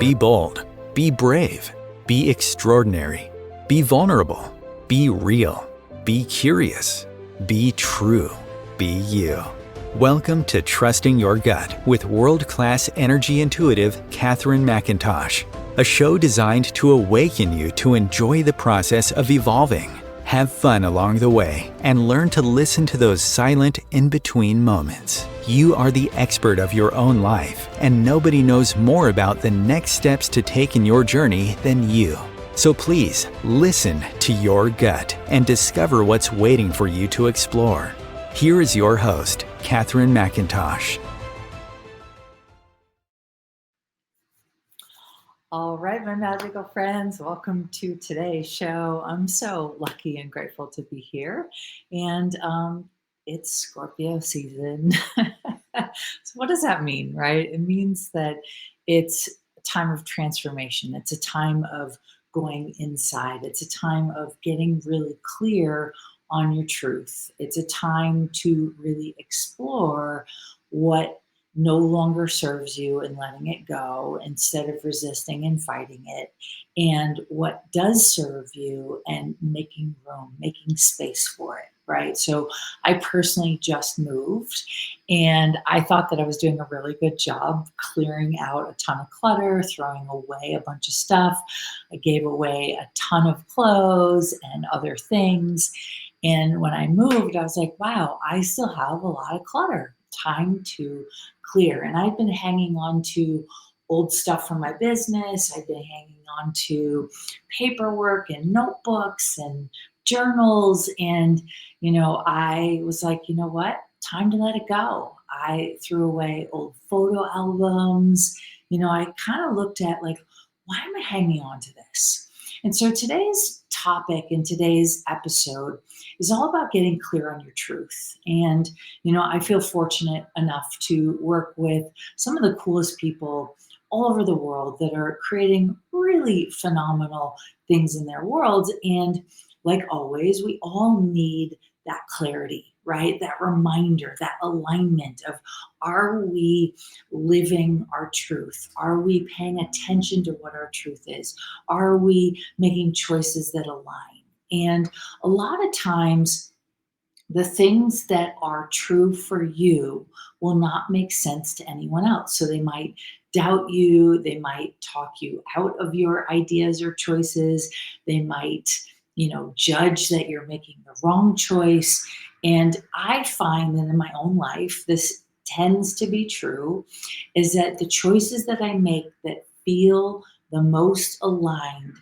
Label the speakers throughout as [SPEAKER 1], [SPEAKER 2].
[SPEAKER 1] Be bold. Be brave. Be extraordinary. Be vulnerable. Be real. Be curious. Be true. Be you. Welcome to Trusting Your Gut with world-class energy intuitive Catherine McIntosh, a show designed to awaken you to enjoy the process of evolving, have fun along the way, and learn to listen to those silent in-between moments. You are the expert of your own life, and nobody knows more about the next steps to take in your journey than you. So please, listen to your gut and discover what's waiting for you to explore. Here is your host, Catherine McIntosh.
[SPEAKER 2] All right, my magical friends, welcome to today's show. I'm so lucky and grateful to be here. And it's Scorpio season. So what does that mean, right? It means that it's a time of transformation. It's a time of going inside. It's a time of getting really clear on your truth. It's a time to really explore what no longer serves you and letting it go instead of resisting and fighting it, and what does serve you and making room, making space for it, right? So I personally just moved, and I thought that I was doing a really good job clearing out a ton of clutter, throwing away a bunch of stuff. I gave away a ton of clothes and other things. And when I moved, I was like, wow, I still have a lot of clutter. Time to clear. And I've been hanging on to old stuff from my business. I've been hanging on to paperwork and notebooks and journals. And, I was like, you know what? Time to let it go. I threw away old photo albums. I kind of looked at like, why am I hanging on to this? And so today's topic in today's episode is all about getting clear on your truth. And, I feel fortunate enough to work with some of the coolest people all over the world that are creating really phenomenal things in their worlds. And like always, we all need that clarity, right? That reminder, that alignment of, are we living our truth? Are we paying attention to what our truth is? Are we making choices that align? And a lot of times, the things that are true for you will not make sense to anyone else. So they might doubt you. They might talk you out of your ideas or choices. They might, judge that you're making the wrong choice. And I find that in my own life, this tends to be true, is that the choices that I make that feel the most aligned,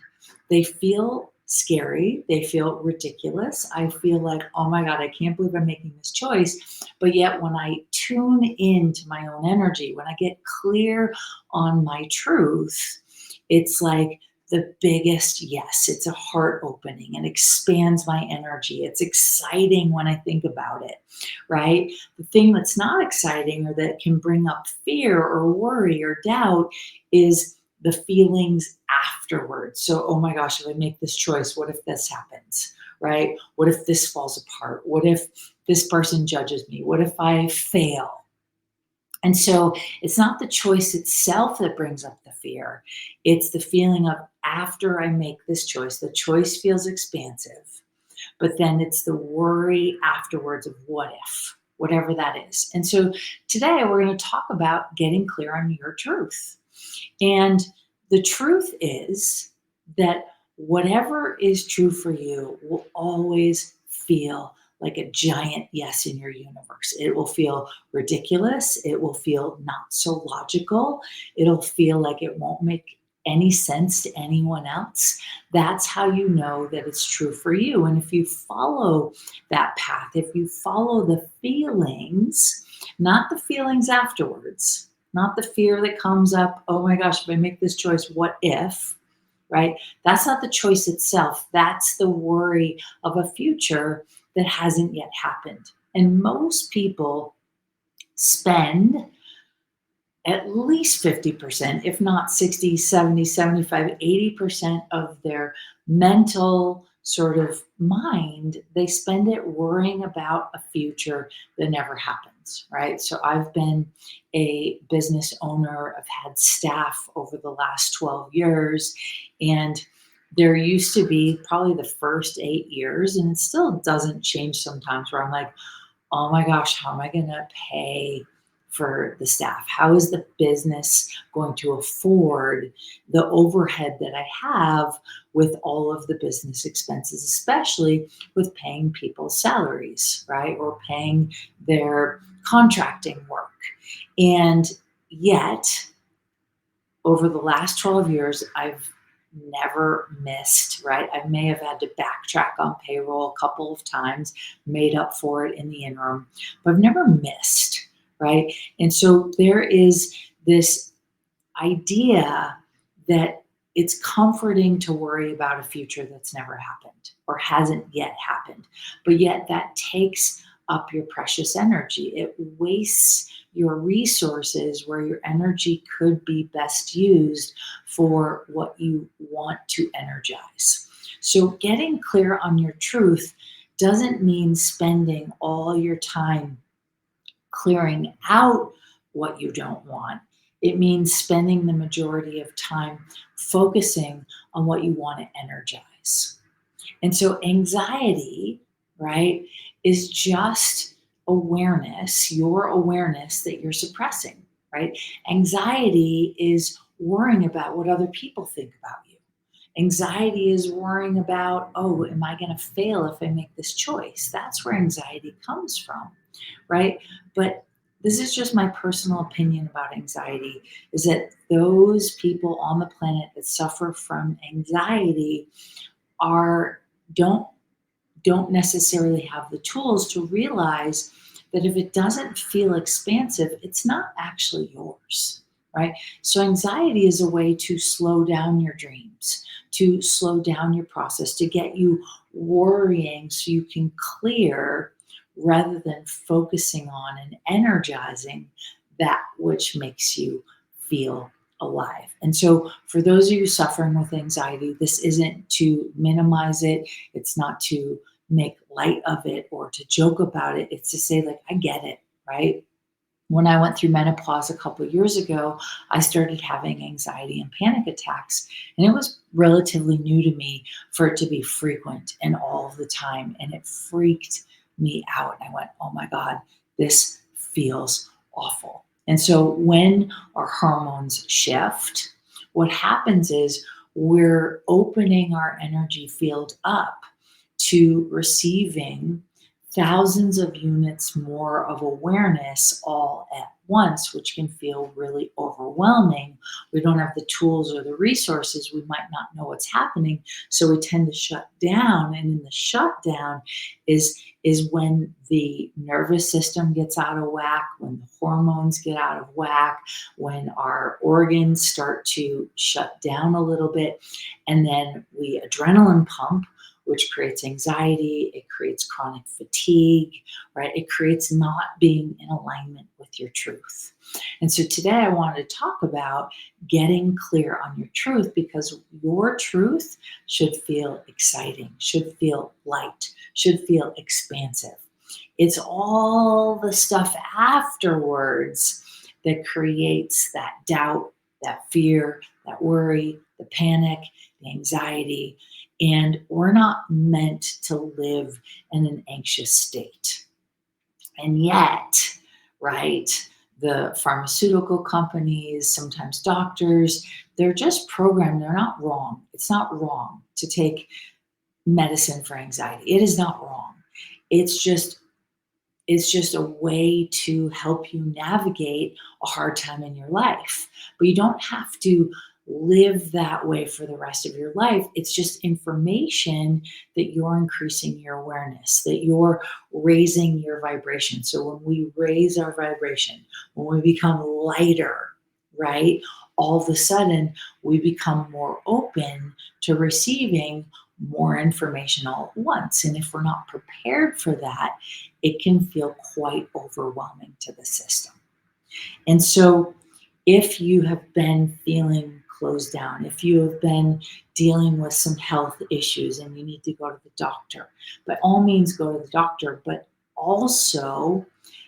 [SPEAKER 2] they feel scary. They feel ridiculous. I feel like, oh my God, I can't believe I'm making this choice. But yet when I tune into my own energy, when I get clear on my truth, it's like the biggest yes. It's a heart opening and expands my energy. It's exciting when I think about it, right? The thing that's not exciting or that can bring up fear or worry or doubt is the feelings afterwards. So, oh my gosh, if I make this choice, what if this happens, right? What if this falls apart? What if this person judges me? What if I fail? And so it's not the choice itself that brings up the fear. It's the feeling of, after I make this choice, the choice feels expansive, but then it's the worry afterwards of what if, whatever that is. And so today we're going to talk about getting clear on your truth. And the truth is that whatever is true for you will always feel like a giant yes in your universe. It will feel ridiculous. It will feel not so logical. It'll feel like it won't make any sense to anyone else. That's how you know that it's true for you. And if you follow that path, if you follow the feelings, not the feelings afterwards, not the fear that comes up, oh my gosh, if I make this choice, what if, right? That's not the choice itself. That's the worry of a future that hasn't yet happened. And most people spend at least 50%, if not 60, 70, 75, 80% of their mental sort of mind, they spend it worrying about a future that never happens, right? So I've been a business owner, I've had staff over the last 12 years, and there used to be probably the first 8 years, and it still doesn't change sometimes, where I'm like, oh my gosh, how am I going to pay for the staff? How is the business going to afford the overhead that I have with all of the business expenses, especially with paying people's salaries, right? Or paying their contracting work. And yet, over the last 12 years, I've never missed, right? I may have had to backtrack on payroll a couple of times, made up for it in the interim, but I've never missed, right? And so there is this idea that it's comforting to worry about a future that's never happened or hasn't yet happened, but yet that takes up your precious energy. It wastes your resources where your energy could be best used for what you want to energize. So, getting clear on your truth doesn't mean spending all your time clearing out what you don't want. It means spending the majority of time focusing on what you want to energize. And so anxiety, right, is just awareness, your awareness that you're suppressing, right? Anxiety is worrying about what other people think about you. Anxiety is worrying about, oh, am I going to fail if I make this choice? That's where anxiety comes from, right? But this is just my personal opinion about anxiety, is that those people on the planet that suffer from anxiety are don't don't necessarily have the tools to realize that if it doesn't feel expansive, it's not actually yours, right? So anxiety is a way to slow down your dreams, to slow down your process, to get you worrying so you can clear rather than focusing on and energizing that which makes you feel alive. And so, for those of you suffering with anxiety, this isn't to minimize it, it's not to make light of it or to joke about it. It's to say, like, I get it, right? When I went through menopause a couple of years ago, I started having anxiety and panic attacks, and it was relatively new to me for it to be frequent and all of the time. And it freaked me out. I went, oh my God, this feels awful. And so when our hormones shift, what happens is we're opening our energy field up to receiving thousands of units more of awareness all at once, which can feel really overwhelming. We don't have the tools or the resources. We might not know what's happening. So we tend to shut down. And in the shutdown is when the nervous system gets out of whack, when the hormones get out of whack, when our organs start to shut down a little bit. And then we adrenaline pump, which creates anxiety, it creates chronic fatigue, right? It creates not being in alignment with your truth. And so today I wanted to talk about getting clear on your truth, because your truth should feel exciting, should feel light, should feel expansive. It's all the stuff afterwards that creates that doubt, that fear, that worry, the panic, the anxiety. And we're not meant to live in an anxious state. And yet, right, the pharmaceutical companies, sometimes doctors, they're just programmed. They're not wrong. It's not wrong to take medicine for anxiety. It is not wrong. It's just a way to help you navigate a hard time in your life. But you don't have to live that way for the rest of your life. It's just information that you're increasing your awareness, that you're raising your vibration. So when we raise our vibration, when we become lighter, right, all of a sudden we become more open to receiving more information all at once. And if we're not prepared for that, it can feel quite overwhelming to the system. And so if you have been feeling closed down, if you have been dealing with some health issues and you need to go to the doctor, by all means go to the doctor, but also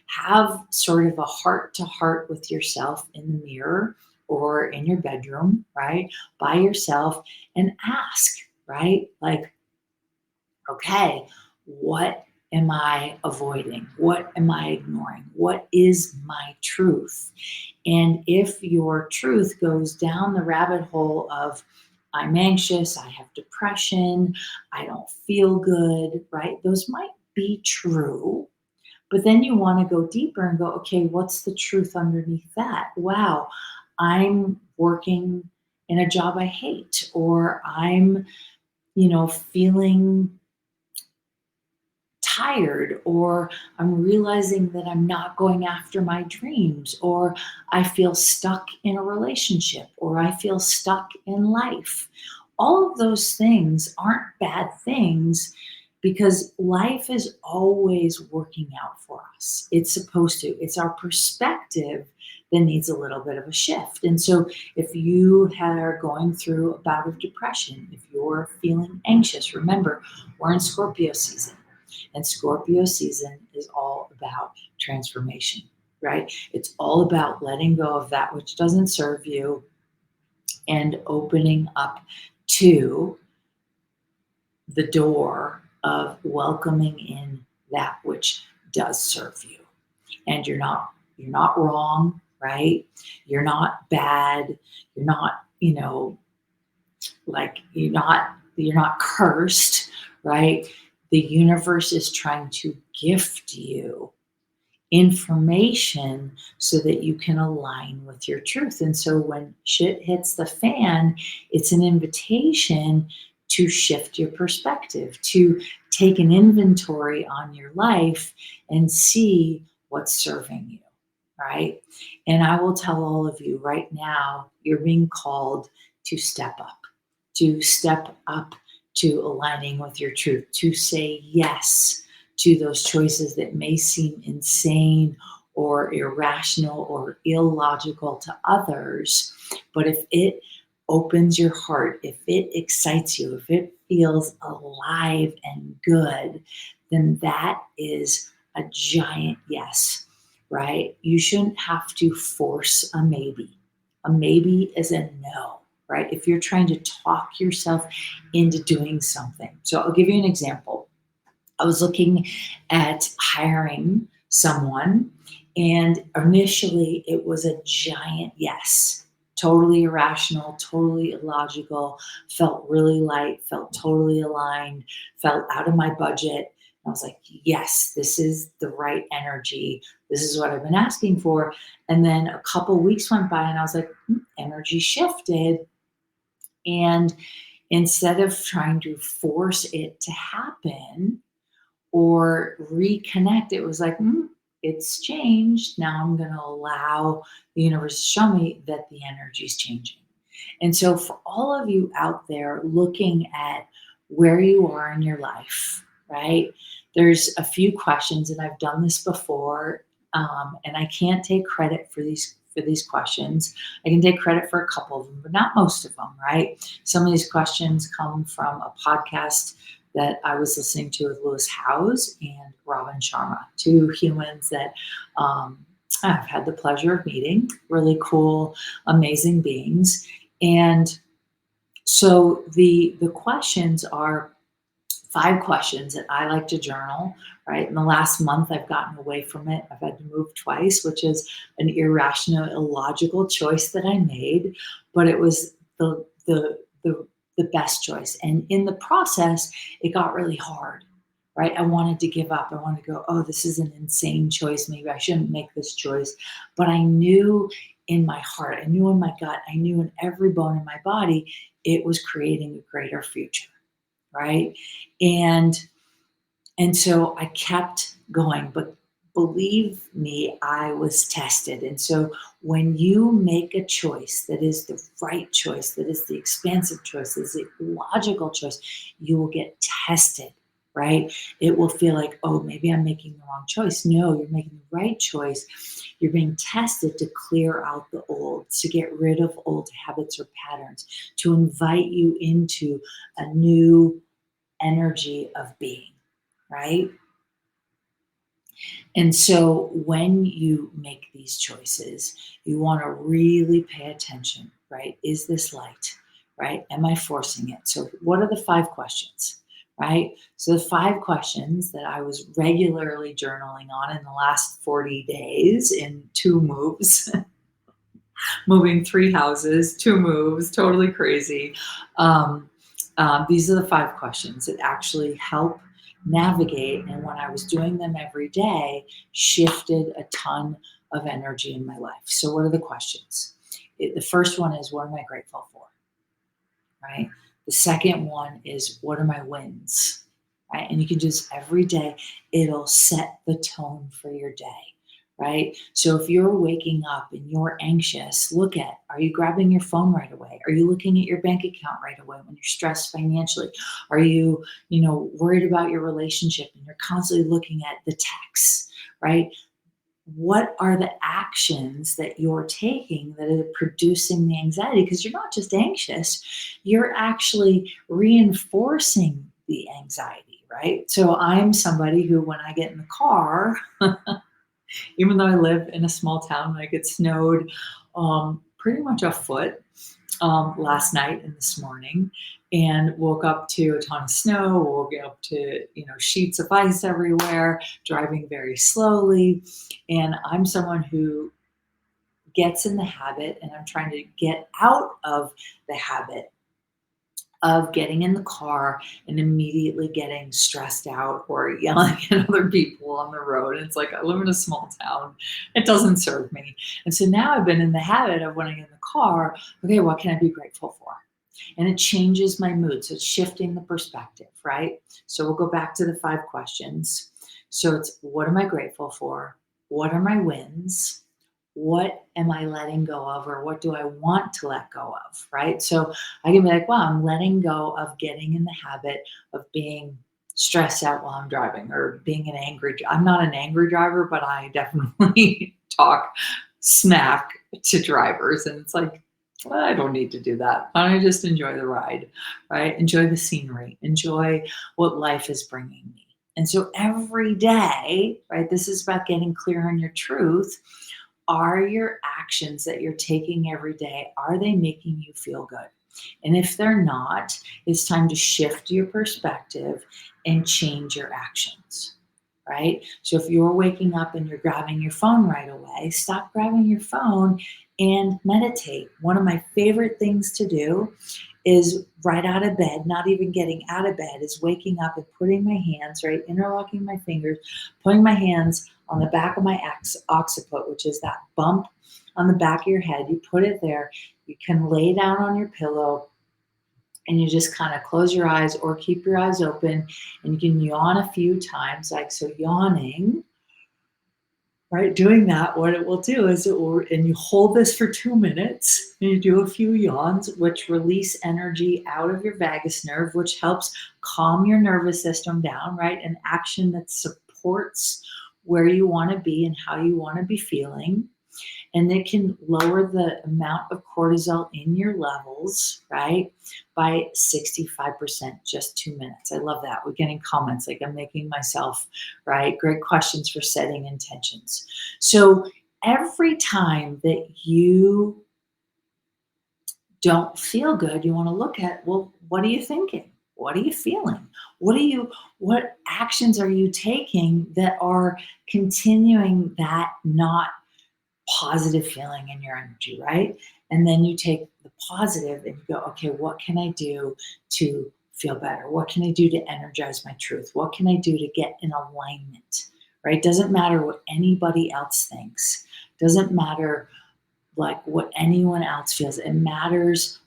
[SPEAKER 2] have sort of a heart to heart with yourself in the mirror or in your bedroom, right? By yourself and ask, right? Like, okay, what am I avoiding? What am I ignoring? What is my truth? And if your truth goes down the rabbit hole of, I'm anxious, I have depression, I don't feel good, right? Those might be true. But then you want to go deeper and go, okay, what's the truth underneath that? Wow, I'm working in a job I hate, or I'm, feeling tired, or I'm realizing that I'm not going after my dreams, or I feel stuck in a relationship, or I feel stuck in life. All of those things aren't bad things because life is always working out for us. It's supposed to. It's our perspective that needs a little bit of a shift. And so if you are going through a bout of depression, if you're feeling anxious, remember, we're in Scorpio season. And Scorpio season is all about transformation, right? It's all about letting go of that which doesn't serve you and opening up to the door of welcoming in that which does serve you. And you're not wrong, right? You're not bad. You're not, like you're not cursed, right? The universe is trying to gift you information so that you can align with your truth. And so when shit hits the fan, it's an invitation to shift your perspective, to take an inventory on your life and see what's serving you, right? And I will tell all of you right now, you're being called to step up, to step up to aligning with your truth, to say yes to those choices that may seem insane or irrational or illogical to others. But if it opens your heart, if it excites you, if it feels alive and good, then that is a giant yes, right? You shouldn't have to force a maybe. A maybe is a no, right? If you're trying to talk yourself into doing something. So I'll give you an example. I was looking at hiring someone, and initially it was a giant yes. Totally irrational, totally illogical, felt really light, felt totally aligned, felt out of my budget. I was like, yes, this is the right energy. This is what I've been asking for. And then a couple weeks went by and I was like, energy shifted. And instead of trying to force it to happen, or reconnect, it was like, it's changed. Now I'm going to allow the universe to show me that the energy is changing. And so, for all of you out there looking at where you are in your life, right? There's a few questions, and I've done this before, and I can't take credit for these questions. I can take credit for a couple of them, but not most of them, right? Some of these questions come from a podcast that I was listening to with Lewis Howes and Robin Sharma, two humans that I've had the pleasure of meeting, really cool, amazing beings. And so the questions are 5 questions that I like to journal, right? In the last month, I've gotten away from it. I've had to move twice, which is an irrational, illogical choice that I made, but it was the best choice. And in the process, it got really hard, right? I wanted to give up. I wanted to go, oh, this is an insane choice. Maybe I shouldn't make this choice. But I knew in my heart, I knew in my gut, I knew in every bone in my body, it was creating a greater future, right? And so I kept going, but believe me, I was tested. And so when you make a choice that is the right choice, that is the expansive choice, that is the logical choice, you will get tested. right? It will feel like, oh, maybe I'm making the wrong choice. No, you're making the right choice. You're being tested to clear out the old, to get rid of old habits or patterns, to invite you into a new energy of being, right? And so when you make these choices, you want to really pay attention, right? Is this light, right? Am I forcing it? So, what are the 5 questions, right? So, the 5 questions that I was regularly journaling on in the last 40 days in 2 moves, moving 3 houses, 2 moves, totally crazy. Um, these are the 5 questions that actually help navigate. And when I was doing them every day, shifted a ton of energy in my life. So, what are the questions? The first one is, what am I grateful for? Right? The second one is, what are my wins? Right? And you can just every day, it'll set the tone for your day. Right? So if you're waking up and you're anxious, look at, are you grabbing your phone right away? Are you looking at your bank account right away when you're stressed financially? Are you, worried about your relationship and you're constantly looking at the texts, right? What are the actions that you're taking that are producing the anxiety? Because you're not just anxious, you're actually reinforcing the anxiety, right? So I'm somebody who, when I get in the car, even though I live in a small town, I get snowed pretty much a foot last night and this morning, and woke up to a ton of snow, woke up to sheets of ice everywhere, driving very slowly. And I'm someone who gets in the habit, and I'm trying to get out of the habit of getting in the car and immediately getting stressed out or yelling at other people on the road. It's like, I live in a small town. It doesn't serve me. And so now I've been in the habit of, when I get in the car, okay, what can I be grateful for? And it changes my mood. So it's shifting the perspective, right? So we'll go back to the 5 questions. So it's, what am I grateful for? What are my wins? What am I letting go of, or what do I want to let go of, right? So I can be like, wow, I'm letting go of getting in the habit of being stressed out while I'm driving, or being an angry. I'm not an angry driver, but I definitely talk smack to drivers, and it's like, well, I don't need to do that. Why don't I just enjoy the ride, right? Enjoy the scenery, enjoy what life is bringing me. And so every day, right, this is about getting clear on your truth. Are your actions that you're taking every day, are they making you feel good? And if they're not, it's time to shift your perspective and change your actions, right? So if you're waking up and you're grabbing your phone right away, stop grabbing your phone and meditate. One of my favorite things to do is right out of bed, not even getting out of bed, is waking up and putting my hands, right, interlocking my fingers, putting my hands on the back of my occiput, which is that bump on the back of your head. You put it there. You can lay down on your pillow and you just kind of close your eyes or keep your eyes open, and you can yawn a few times, like so. Yawning, right? Doing that, what it will do is it will, and you hold this for 2 minutes, and you do a few yawns, which release energy out of your vagus nerve, which helps calm your nervous system down, right? An action that supports where you want to be and how you want to be feeling. And it can lower the amount of cortisol in your levels, right, by 65%, just 2 minutes. I love that. We're getting comments like, I'm making myself, right? Great questions for setting intentions. So every time that you don't feel good, you want to look at, well, what are you thinking? What are you feeling? What actions are you taking that are continuing that not positive feeling in your energy, right? And then you take the positive and you go, okay, what can I do to feel better? What can I do to energize my truth? What can I do to get in alignment, right? Doesn't matter what anybody else thinks. Doesn't matter like what anyone else feels. It matters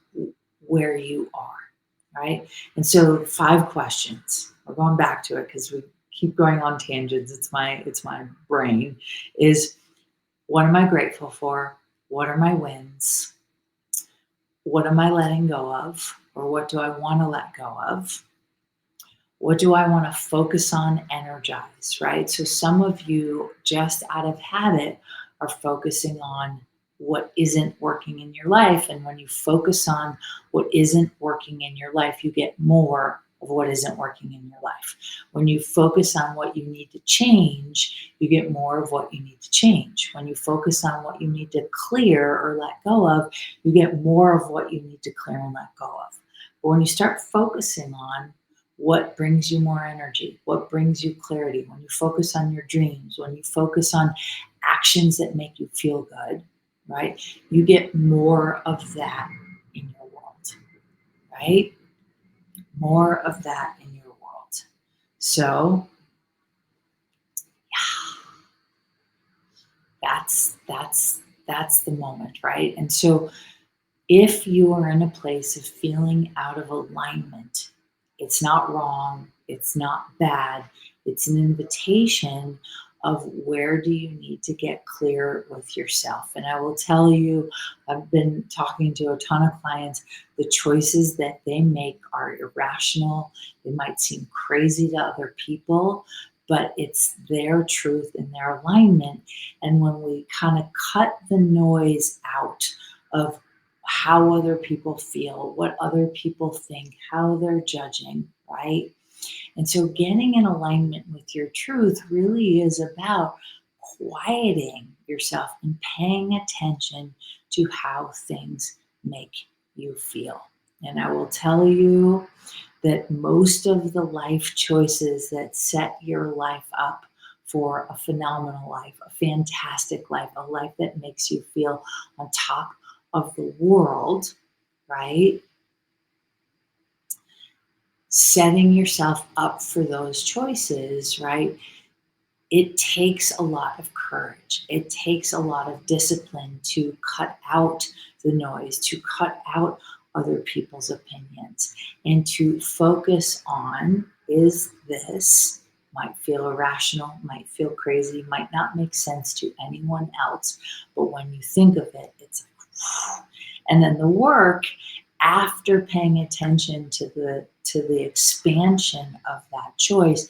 [SPEAKER 2] where you are, right? And so 5 questions. We're going back to it because we keep going on tangents. It's my brain. Is, what am I grateful for? What are my wins? What am I letting go of? Or what do I want to let go of? What do I want to focus on, energize, right? So some of you, just out of habit, are focusing on what isn't working in your life. And when you focus on what isn't working in your life, you get more of what isn't working in your life. When you focus on what you need to change, you get more of what you need to change. When you focus on what you need to clear or let go of, you get more of what you need to clear and let go of. But when you start focusing on what brings you more energy, what brings you clarity, when you focus on your dreams, when you focus on actions that make you feel good, right? You get more of that in your world, right? More of that in your world. So that's the moment, right? And so if you are in a place of feeling out of alignment, it's not wrong, it's not bad, it's an invitation of where do you need to get clear with yourself. And I will tell you, I've been talking to a ton of clients, the choices that they make are irrational. They might seem crazy to other people, but it's their truth and their alignment. And when we kind of cut the noise out of how other people feel, what other people think, how they're judging, right? And so getting in alignment with your truth really is about quieting yourself and paying attention to how things make you feel. And I will tell you that most of the life choices that set your life up for a phenomenal life, a fantastic life, a life that makes you feel on top of the world, right? Setting yourself up for those choices, right? It takes a lot of courage. It takes a lot of discipline to cut out the noise, to cut out other people's opinions, and to focus on, is this, might feel irrational, might feel crazy, might not make sense to anyone else, but when you think of it, it's like, and then the work after paying attention to the expansion of that choice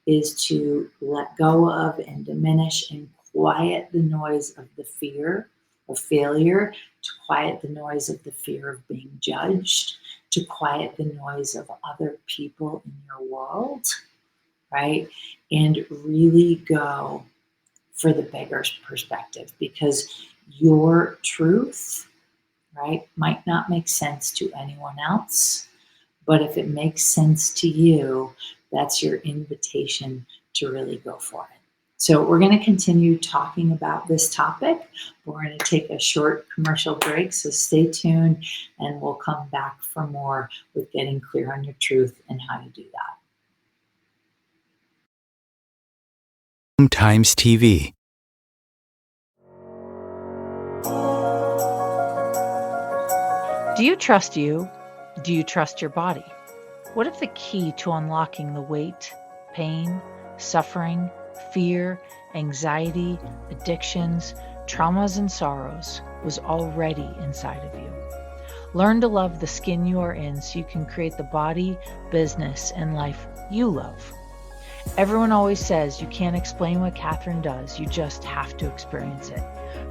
[SPEAKER 2] is to let go of and diminish and quiet the noise of the fear of failure, to quiet the noise of the fear of being judged, to quiet the noise of other people in your world, right? And really go for the bigger perspective, because your truth, right, might not make sense to anyone else, but if it makes sense to you, that's your invitation to really go for it. So we're going to continue talking about this topic. We're going to take a short commercial break, so stay tuned, and we'll come back for more with getting clear on your truth and how to do that.
[SPEAKER 1] Times TV.
[SPEAKER 3] Do you trust you? Do you trust your body? What if the key to unlocking the weight, pain, suffering, fear, anxiety, addictions, traumas, and sorrows was already inside of you? Learn to love the skin you are in so you can create the body, business, and life you love. Everyone always says you can't explain what Catherine does, you just have to experience it.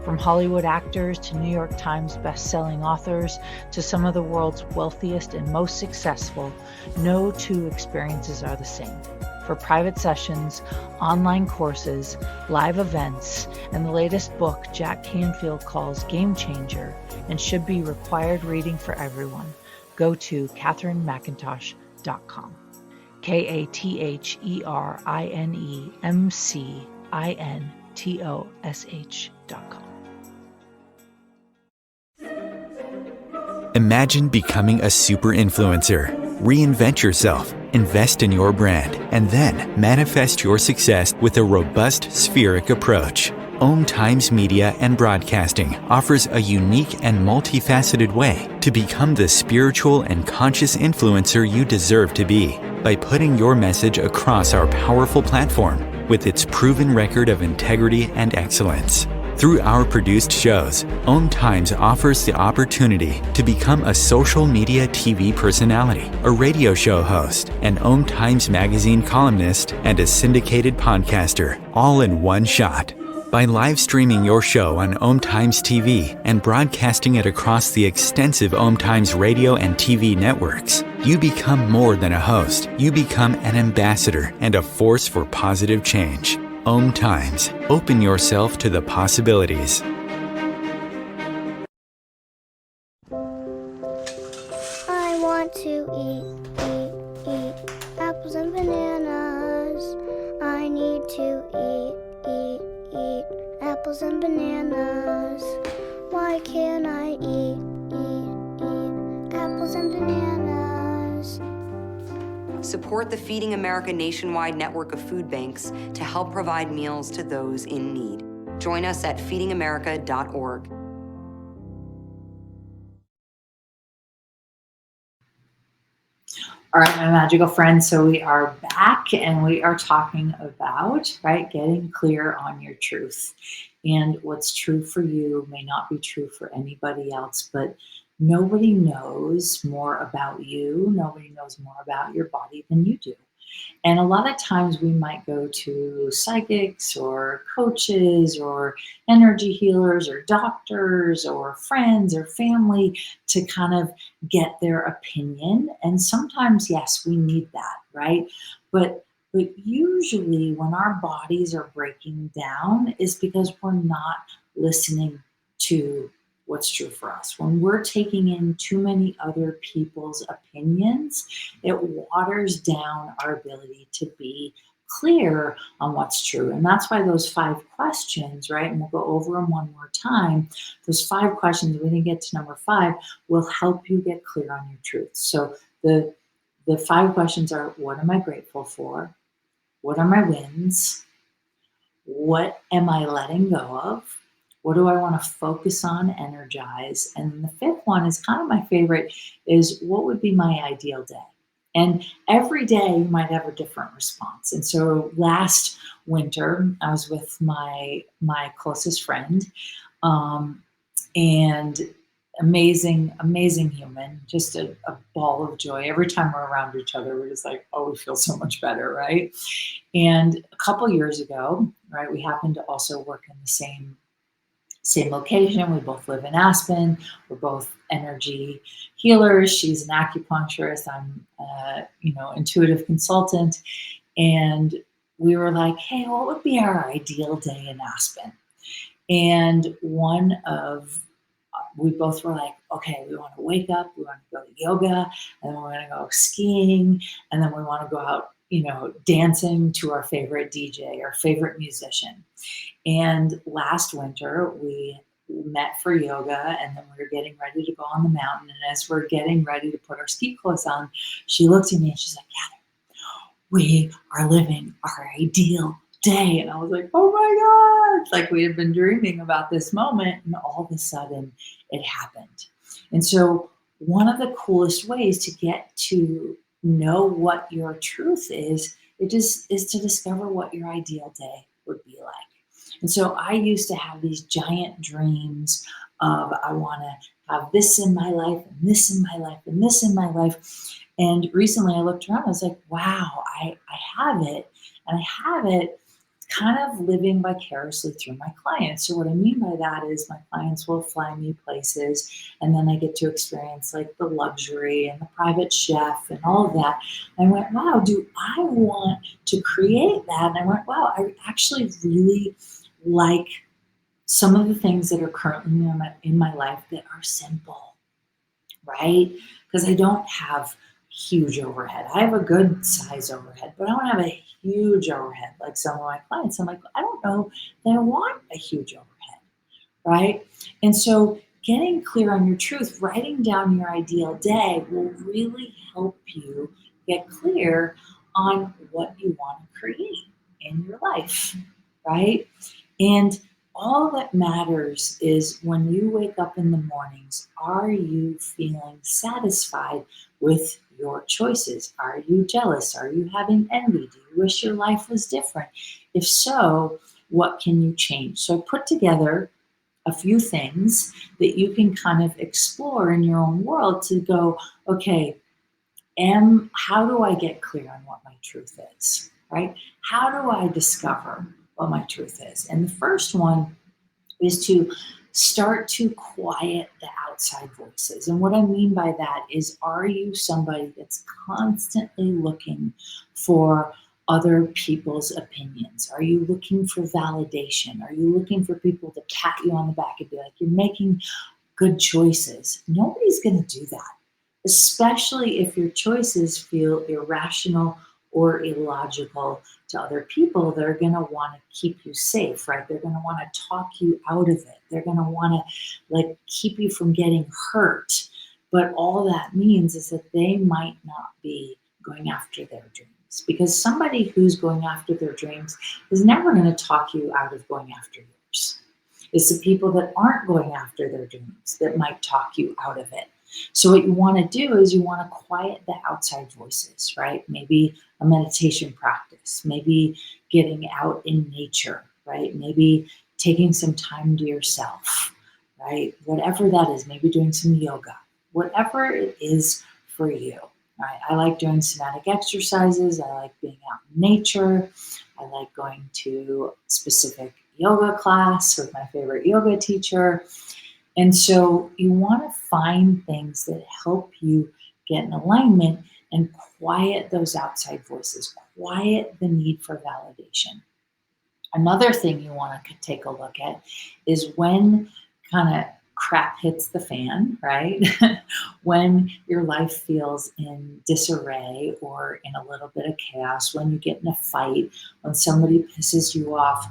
[SPEAKER 3] From Hollywood actors to New York Times best-selling authors to some of the world's wealthiest and most successful, no two experiences are the same. For private sessions, online courses, live events, and the latest book Jack Canfield calls Game Changer and should be required reading for everyone, go to katherinemcintosh.com. KatherineMcintosh.com.
[SPEAKER 1] Imagine becoming a super influencer. Reinvent yourself, invest in your brand, and then manifest your success with a robust spheric approach. Om Times Media and Broadcasting offers a unique and multifaceted way to become the spiritual and conscious influencer you deserve to be by putting your message across our powerful platform with its proven record of integrity and excellence. Through our produced shows, Om Times offers the opportunity to become a social media TV personality, a radio show host, an Om Times magazine columnist, and a syndicated podcaster, all in one shot. By live streaming your show on Om Times TV and broadcasting it across the extensive Om Times radio and TV networks, you become more than a host. You become an ambassador and a force for positive change. Om Times. Open yourself to the possibilities.
[SPEAKER 4] I want to eat apples and bananas. I need to eat apples and bananas. Why can't I eat apples and bananas?
[SPEAKER 5] Support the Feeding America nationwide network of food banks to help provide meals to those in need. Join us at feedingamerica.org.
[SPEAKER 2] All right, my magical friends, so we are back and we are talking about, right, getting clear on your truth. And what's true for you may not be true for anybody else, but nobody knows more about you, nobody knows more about your body than you do. And a lot of times we might go to psychics or coaches or energy healers or doctors or friends or family to kind of get their opinion. And sometimes, yes, we need that, right? But usually when our bodies are breaking down is because we're not listening to what's true for us. When we're taking in too many other people's opinions, it waters down our ability to be clear on what's true. And that's why those 5 questions, right? And we'll go over them one more time. Those 5 questions, we didn't get to number 5, will help you get clear on your truth. So the 5 questions are: what am I grateful for? What are my wins? What am I letting go of? What do I want to focus on, energize? And then the 5th one is kind of my favorite, is what would be my ideal day? And every day you might have a different response. And so last winter, I was with my closest friend, and amazing human, just a ball of joy. Every time we're around each other, we're just like, oh, we feel so much better, right? And a couple years ago, right, we happened to also work in the same location. We both live in Aspen. We're both energy healers. She's an acupuncturist. I'm, intuitive consultant. And we were like, hey, what would be our ideal day in Aspen? And we both were like, okay, we want to wake up, we want to go to yoga, and then we're going to go skiing, and then we want to go out, dancing to our favorite DJ, our favorite musician. And last winter, we met for yoga, and then we were getting ready to go on the mountain. And as we're getting ready to put our ski clothes on, she looked at me and she's like, Heather, we are living our ideal day. And I was like, oh my God, like we had been dreaming about this moment, and all of a sudden it happened. And so one of the coolest ways to get to know what your truth is to discover what your ideal day would be like. And so I used to have these giant dreams of, I want to have this in my life, and this in my life, and this in my life. And recently I looked around, I was like, wow, I have it. And I have it kind of living vicariously through my clients. So what I mean by that is my clients will fly me places, and then I get to experience like the luxury and the private chef and all of that. And I went, wow, do I want to create that? And I went, wow, I actually really like some of the things that are currently in my life that are simple, right? Because I don't have huge overhead. I have a good size overhead, but I don't have a huge overhead like some of my clients. I'm like, I don't know that I want a huge overhead, right? And so getting clear on your truth, writing down your ideal day will really help you get clear on what you want to create in your life, right? And all that matters is when you wake up in the mornings, are you feeling satisfied with your choices? Are you jealous? Are you having envy? Do you wish your life was different? If so, what can you change? So I put together a few things that you can kind of explore in your own world to go, okay, how do I get clear on what my truth is, right? How do I discover what my truth is? And the first one is to start to quiet the outside voices. And what I mean by that is, are you somebody that's constantly looking for other people's opinions? Are you looking for validation? Are you looking for people to pat you on the back and be like, you're making good choices? Nobody's going to do that, especially if your choices feel irrational or illogical to other people. They're going to want to keep you safe, right? They're going to want to talk you out of it. They're going to want to like keep you from getting hurt. But all that means is that they might not be going after their dreams, because somebody who's going after their dreams is never going to talk you out of going after yours. It's the people that aren't going after their dreams that might talk you out of it. So what you want to do is you want to quiet the outside voices, right? Maybe a meditation practice, maybe getting out in nature, right? Maybe taking some time to yourself, right? Whatever that is, maybe doing some yoga, whatever it is for you, right? I like doing somatic exercises. I like being out in nature. I like going to specific yoga class with my favorite yoga teacher. And so you want to find things that help you get in alignment and quiet those outside voices, quiet the need for validation. Another thing you want to take a look at is when kind of crap hits the fan, right? When your life feels in disarray or in a little bit of chaos, when you get in a fight, when somebody pisses you off,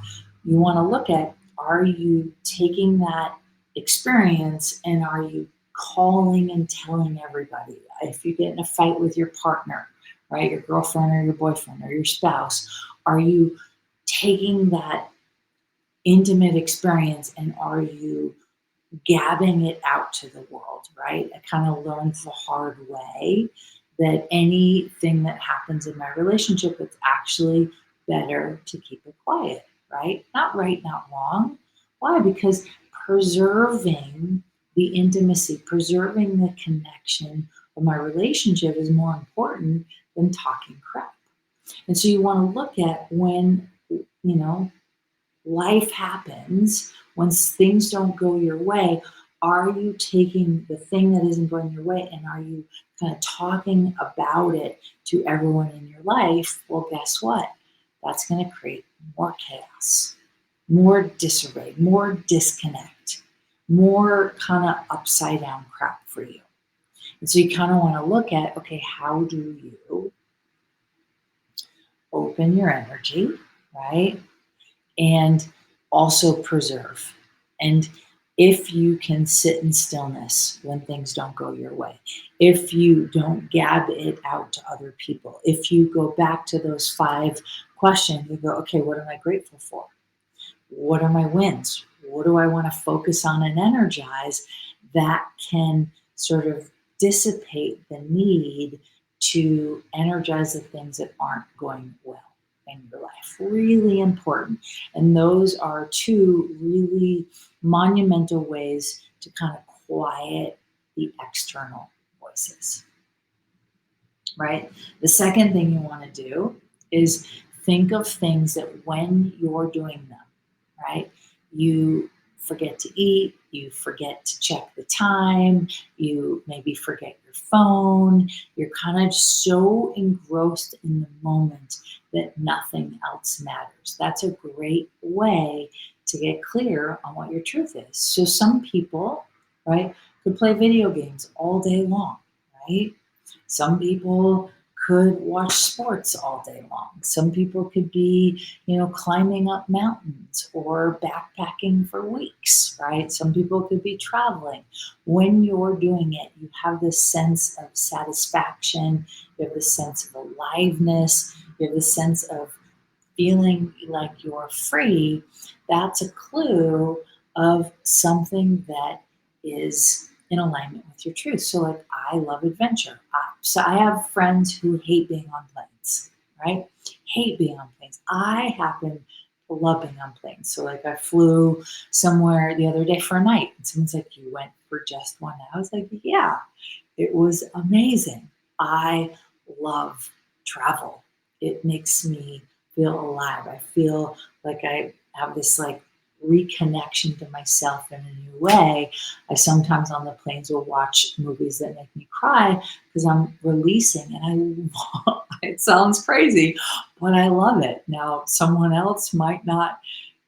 [SPEAKER 2] you want to look at, are you taking that experience and are you calling and telling everybody? If you get in a fight with your partner, right, your girlfriend or your boyfriend or your spouse, are you taking that intimate experience and are you gabbing it out to the world, right? I kind of learned the hard way that anything that happens in my relationship, it's actually better to keep it quiet, right? Not right, not wrong. Why? Because preserving the intimacy, preserving the connection of my relationship is more important than talking crap. And so you want to look at when, life happens, when things don't go your way, are you taking the thing that isn't going your way and are you kind of talking about it to everyone in your life? Well, guess what? That's going to create more chaos, more disarray, more disconnect, more kind of upside down crap for you. And so you kind of want to look at, okay, how do you open your energy, right? And also preserve. And if you can sit in stillness when things don't go your way, if you don't gab it out to other people, if you go back to those 5 questions, you go, okay, what am I grateful for? What are my wins? What do I want to focus on and energize? That can sort of dissipate the need to energize the things that aren't going well in your life. Really important. And those are 2 really monumental ways to kind of quiet the external voices, right? The second thing you want to do is think of things that when you're doing them, right, you forget to eat, you forget to check the time, you maybe forget your phone, you're kind of so engrossed in the moment that nothing else matters. That's a great way to get clear on what your truth is. So some people, right, could play video games all day long, right? Some people could watch sports all day long. Some people could be, climbing up mountains or backpacking for weeks, right? Some people could be traveling. When you're doing it, you have this sense of satisfaction, you have this sense of aliveness, you have this sense of feeling like you're free. That's a clue of something that is in alignment with your truth. So like, I love adventure. So I have friends who hate being on planes, right? Hate being on planes. I happen loving on planes. So like I flew somewhere the other day for a night and someone's like, you went for just 1 night? I was like, yeah, it was amazing. I love travel. It makes me feel alive. I feel like I have this like reconnection to myself in a new way. I sometimes on the planes will watch movies that make me cry because I'm releasing and it sounds crazy, but I love it. Now, someone else might not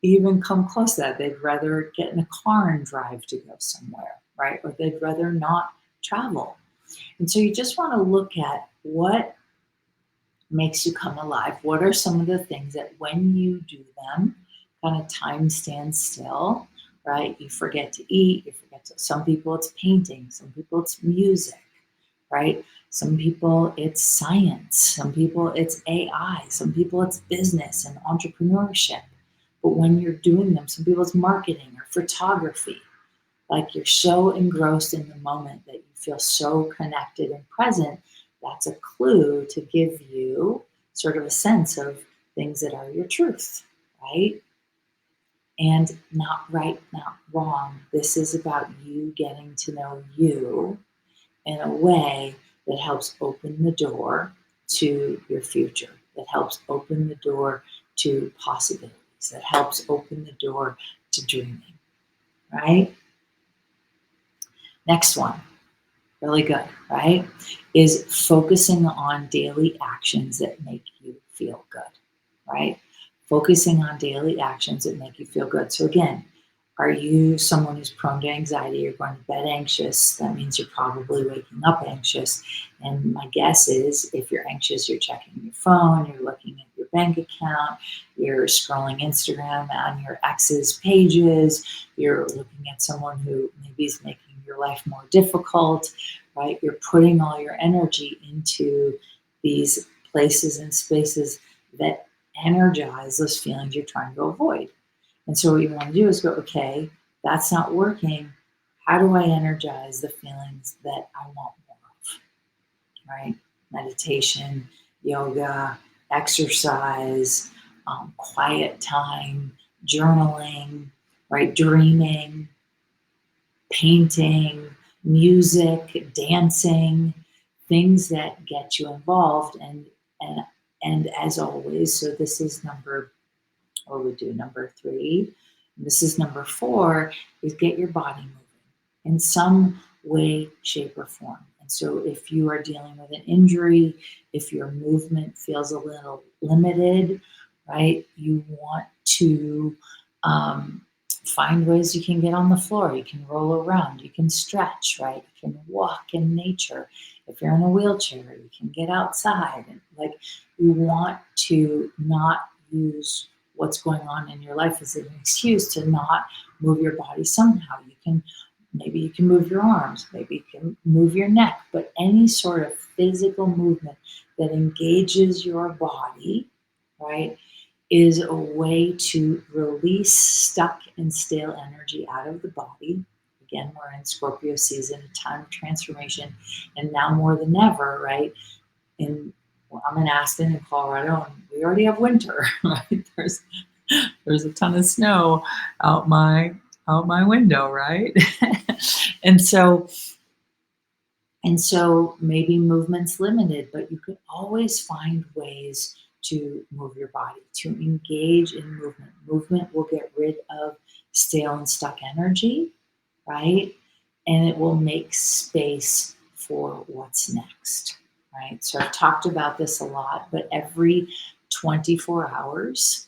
[SPEAKER 2] even come close to that. They'd rather get in a car and drive to go somewhere, right? Or they'd rather not travel. And so you just want to look at what makes you come alive. What are some of the things that when you do them, kind of time stands still, right? You forget to eat, some people it's painting, some people it's music, right? Some people it's science, some people it's AI, some people it's business and entrepreneurship. But when you're doing them, some people it's marketing or photography. Like you're so engrossed in the moment that you feel so connected and present, that's a clue to give you sort of a sense of things that are your truth, right? And not right, not wrong. This is about you getting to know you in a way that helps open the door to your future, that helps open the door to possibilities, that helps open the door to dreaming, right? Next one, really good, right? Is focusing on daily actions that make you feel good, right? Focusing on daily actions that make you feel good. So again, are you someone who's prone to anxiety? You're going to bed anxious. That means you're probably waking up anxious. And my guess is if you're anxious, you're checking your phone, you're looking at your bank account, you're scrolling Instagram on your ex's pages, you're looking at someone who maybe is making your life more difficult, right? You're putting all your energy into these places and spaces that energize those feelings you're trying to avoid. And so what you want to do is go, okay, that's not working. How do I energize the feelings that I want more of? Right? Meditation, yoga, exercise, quiet time, journaling, right? Dreaming, painting, music, dancing, things that get you involved. And as always, so this is number 3. This is number 4, is get your body moving in some way, shape, or form. And so if you are dealing with an injury, if your movement feels a little limited, right, you want to find ways you can get on the floor. You can roll around. You can stretch, right? You can walk in nature. If you're in a wheelchair, you can get outside. And like you want to not use what's going on in your life as an excuse to not move your body somehow. Maybe you can move your arms, maybe you can move your neck, but any sort of physical movement that engages your body, right, is a way to release stuck and stale energy out of the body. Again, we're in Scorpio season, a time of transformation, and now more than ever, right? I'm in Aspen in Colorado, and we already have winter, right? There's a ton of snow out my window, right? and so maybe movement's limited, but you can always find ways to move your body, to engage in movement. Movement will get rid of stale and stuck energy, right? And it will make space for what's next, right? So I've talked about this a lot, but every 24 hours,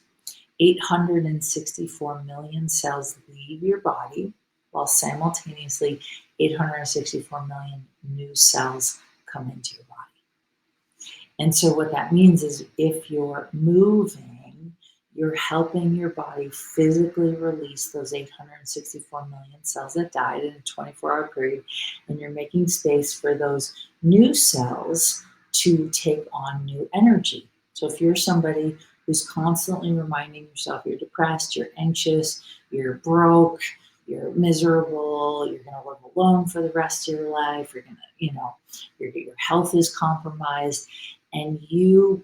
[SPEAKER 2] 864 million cells leave your body, while simultaneously 864 million new cells come into your body. And so what that means is if you're moving, you're helping your body physically release those 864 million cells that died in a 24-hour period, and you're making space for those new cells to take on new energy. So if you're somebody who's constantly reminding yourself you're depressed, you're anxious, you're broke, you're miserable, you're going to live alone for the rest of your life, you're going to, your health is compromised, and you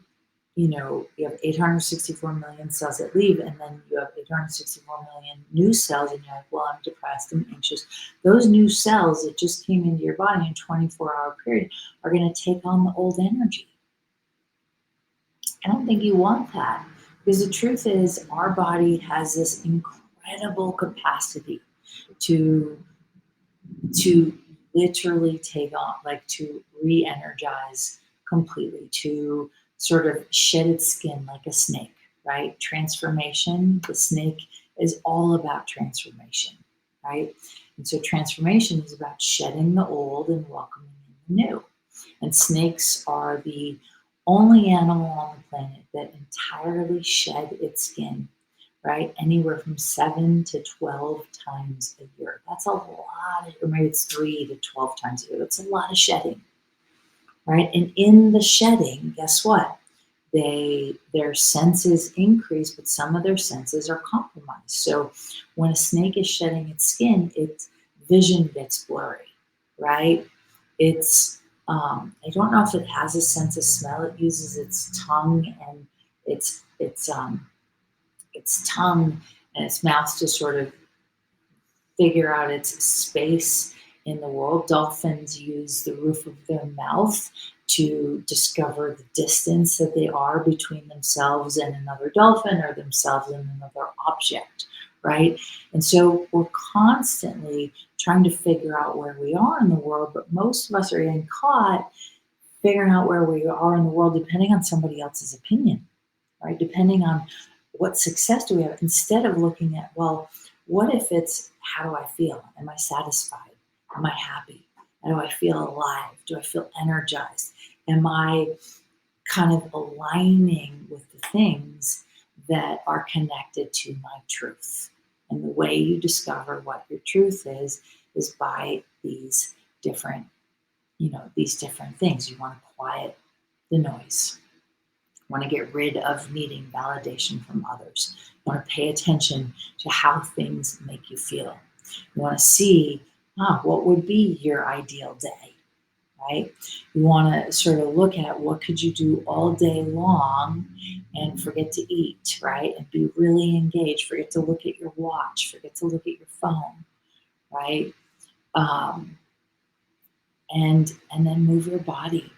[SPEAKER 2] you have 864 million cells that leave, and then you have 864 million new cells, and you're like, well, I'm depressed and anxious. Those new cells that just came into your body in a 24-hour period are going to take on the old energy. I don't think you want that, because the truth is our body has this incredible capacity to literally take on, like to re-energize completely, to sort of shed its skin like a snake, right? Transformation, the snake is all about transformation, right? And so transformation is about shedding the old and welcoming in the new. And snakes are the only animal on the planet that entirely shed its skin, right? Anywhere from 7 to 12 times a year. That's a lot, or maybe it's 3 to 12 times a year. That's a lot of shedding, right? And in the shedding, guess what? Their senses increase, but some of their senses are compromised. So when a snake is shedding its skin, its vision gets blurry, right? It's I don't know if it has a sense of smell. It uses its tongue and its tongue and its mouth to sort of figure out its space in the world. Dolphins use the roof of their mouth to discover the distance that they are between themselves and another dolphin, or themselves and another object, right? And so we're constantly trying to figure out where we are in the world, but most of us are getting caught figuring out where we are in the world depending on somebody else's opinion, right? Depending on what success do we have, instead of looking at, well, what if it's, how do I feel? Am I satisfied? Am I happy? How do I feel alive? Do I feel energized? Am I kind of aligning with the things that are connected to my truth? And the way you discover what your truth is by these different, these different things. You want to quiet the noise. You want to get rid of needing validation from others. You want to pay attention to how things make you feel. You want to see, what would be your ideal day, right? You want to sort of look at what could you do all day long and forget to eat, right? And be really engaged. Forget to look at your watch. Forget to look at your phone, right? And then move your body,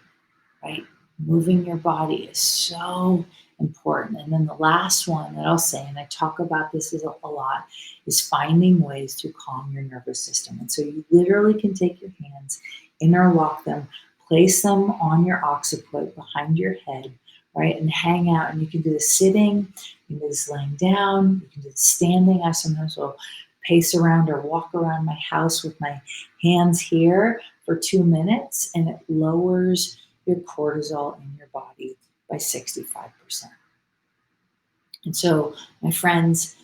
[SPEAKER 2] right? Moving your body is so important. And then the last one that I'll say, and I talk about this a lot, is finding ways to calm your nervous system. And so you literally can take your hands, interlock them, place them on your occiput behind your head, right? And hang out. And you can do this sitting, you can do this laying down, you can do this standing. I sometimes will pace around or walk around my house with my hands here for 2 minutes, and it lowers your cortisol in your body by 65%. And so, my friends,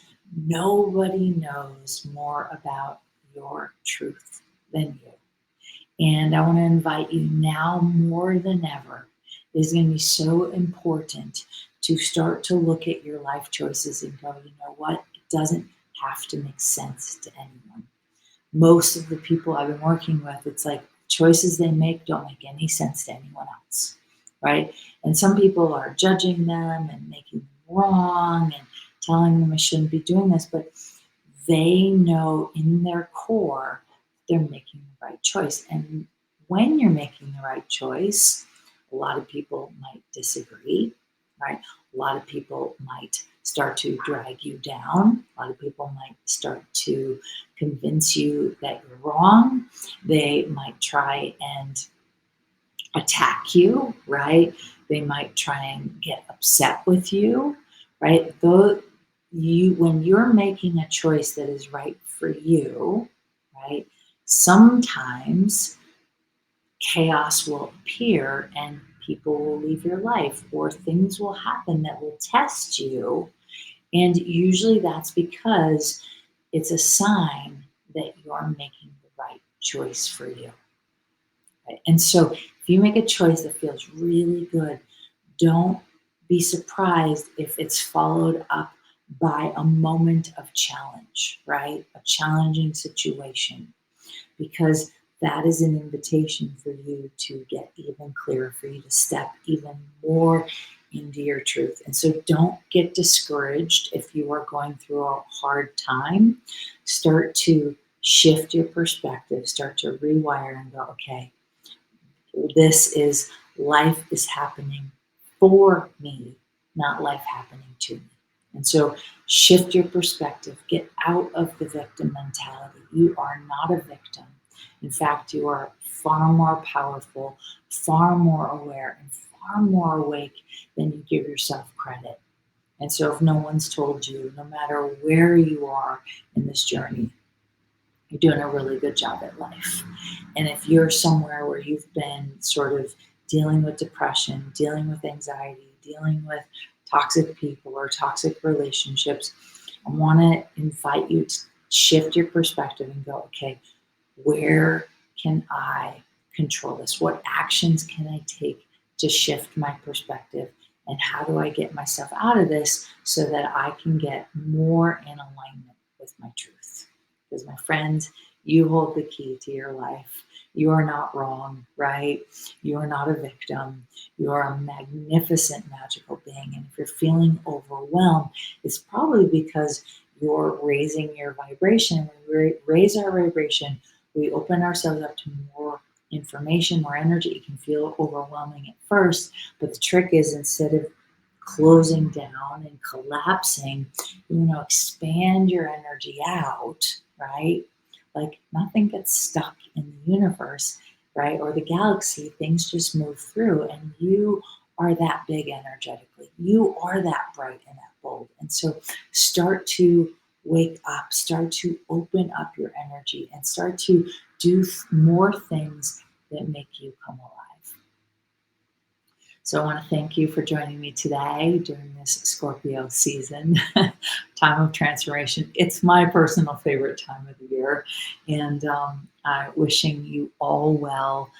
[SPEAKER 2] nobody knows more about your truth than you. And I want to invite you now more than ever. It is going to be so important to start to look at your life choices and go, you know what? It doesn't have to make sense to anyone. Most of the people I've been working with, it's like choices they make don't make any sense to anyone else, right? And some people are judging them and making them wrong and telling them I shouldn't be doing this, but they know in their core they're making the right choice. And when you're making the right choice, a lot of people might disagree, right? A lot of people might start to drag you down. A lot of people might start to convince you that you're wrong. They might try and attack you, right? They might try and get upset with you, right? Though when you're making a choice that is right for you, right? Sometimes chaos will appear and people will leave your life, or things will happen that will test you. And usually that's because it's a sign that you're making the right choice for you. Right? And so if you make a choice that feels really good, don't be surprised if it's followed up by a moment of challenge, right? A challenging situation, because that is an invitation for you to get even clearer, for you to step even more into your truth. And so don't get discouraged if you are going through a hard time. Start to shift your perspective, start to rewire and go, okay, life is happening for me, not life happening to me. And so shift your perspective, get out of the victim mentality. You are not a victim. In fact, you are far more powerful, far more aware, and far more awake than you give yourself credit. And so if no one's told you, no matter where you are in this journey, you're doing a really good job at life. And if you're somewhere where you've been sort of dealing with depression, dealing with anxiety, dealing with toxic people or toxic relationships, I want to invite you to shift your perspective and go, okay, where can I control this? What actions can I take to shift my perspective? And how do I get myself out of this so that I can get more in alignment with my truth? Because my friends, you hold the key to your life. You are not wrong, right? You are not a victim. You are a magnificent, magical being. And if you're feeling overwhelmed, it's probably because you're raising your vibration. When we raise our vibration, we open ourselves up to more information, more energy. It can feel overwhelming at first, but the trick is, instead of closing down and collapsing, expand your energy out, right? Like nothing gets stuck in the universe, right? Or the galaxy. Things just move through, and you are that big energetically. You are that bright and that bold. And so start to wake up, start to open up your energy, and start to do more things that make you come alive. So I want to thank you for joining me today during this Scorpio season, time of transformation. It's my personal favorite time of the year, and wishing you all well.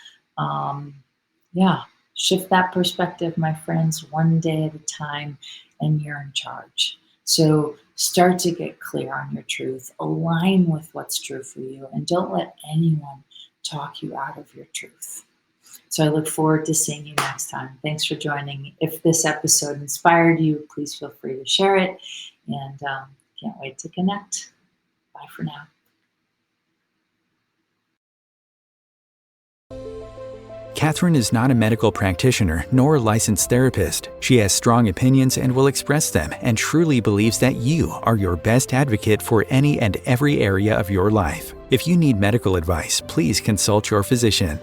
[SPEAKER 2] Shift that perspective, my friends, one day at a time, and you're in charge. So start to get clear on your truth, align with what's true for you, and don't let anyone talk you out of your truth. So I look forward to seeing you next time. Thanks for joining. If this episode inspired you, please feel free to share it, and can't wait to connect. Bye for now.
[SPEAKER 1] Catherine is not a medical practitioner nor a licensed therapist. She has strong opinions and will express them, and truly believes that you are your best advocate for any and every area of your life. If you need medical advice, please consult your physician.